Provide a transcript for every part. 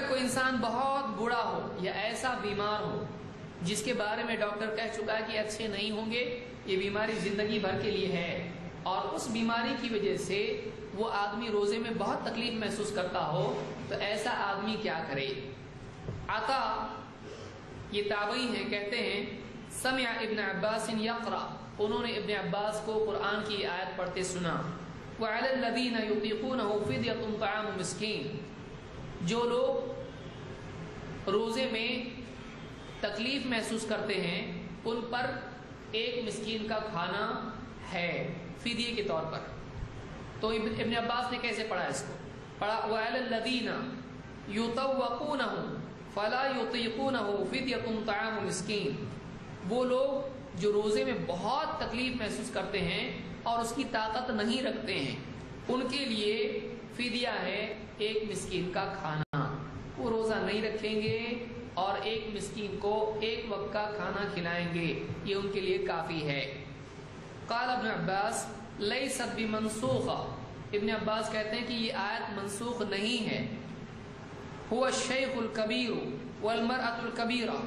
کوئی انسان بہت بوڑھا ہو یا ایسا بیمار ہو جس کے بارے میں ڈاکٹر کہہ چکا ہے کہ اچھے نہیں ہوں گے، یہ بیماری زندگی بھر کے لیے ہے، اور اس بیماری کی وجہ سے وہ آدمی روزے میں بہت تکلیف محسوس کرتا ہو، تو ایسا آدمی کیا کرے؟ عطا یہ تابعی ہیں، کہتے ہیں سمع ابن عباس یقرأ، انہوں نے ابن عباس کو قرآن کی آیت پڑھتے سنا، وعلی الذین یطیقونہ فدیۃ طعام مسکین، جو لوگ روزے میں تکلیف محسوس کرتے ہیں ان پر ایک مسکین کا کھانا ہے فدیے کے طور پر۔ تو ابن عباس نے کیسے پڑھا اس کو؟ پڑھا وعلی الذین یطوقونہ فلا یطیقونہ فدیۃ طعام مسکین، وہ لوگ جو روزے میں بہت تکلیف محسوس کرتے ہیں اور اس کی طاقت نہیں رکھتے ہیں، ان کے لیے فدیہ ہے ایک مسکین کا کھانا، وہ روزہ نہیں رکھیں گے اور ایک مسکین کو ایک وقت کا کھانا کھلائیں گے، یہ ان کے لیے کافی ہے۔ قال ابن عباس لیست بمنسوخہ، ابن عباس کہتے ہیں کہ یہ آیت منسوخ نہیں ہے۔ هو الشیخ الکبیر والمرأة الکبیرہ،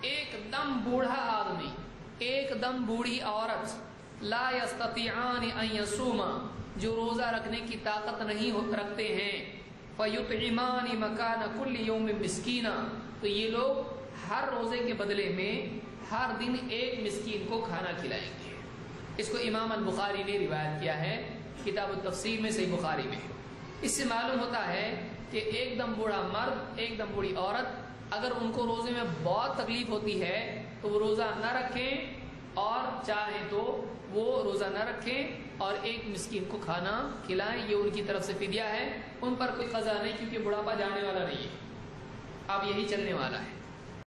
ایک دم بوڑھا آدمی، ایک دم بوڑھی عورت، لا یستطیعان ان یصوما، جو روزہ رکھنے کی طاقت نہیں رکھتے ہیں، فیطعمان مکان کل یوم مسکینا، تو یہ لوگ ہر روزے کے بدلے میں ہر دن ایک مسکین کو کھانا کھلائیں گے۔ اس کو امام البخاری نے روایت کیا ہے کتاب التفسیر میں، صحیح بخاری میں۔ اس سے معلوم ہوتا ہے کہ ایک دم بوڑھا مرد، ایک دم بوڑھی عورت، اگر ان کو روزے میں بہت تکلیف ہوتی ہے تو وہ روزہ نہ رکھیں، اور چاہیں تو وہ روزہ نہ رکھیں اور ایک مسکین کو کھانا کھلائیں، یہ ان کی طرف سے فدیہ ہے، ان پر کوئی قضا نہیں، کیونکہ بڑھاپا جانے والا نہیں ہے، اب یہی چلنے والا ہے۔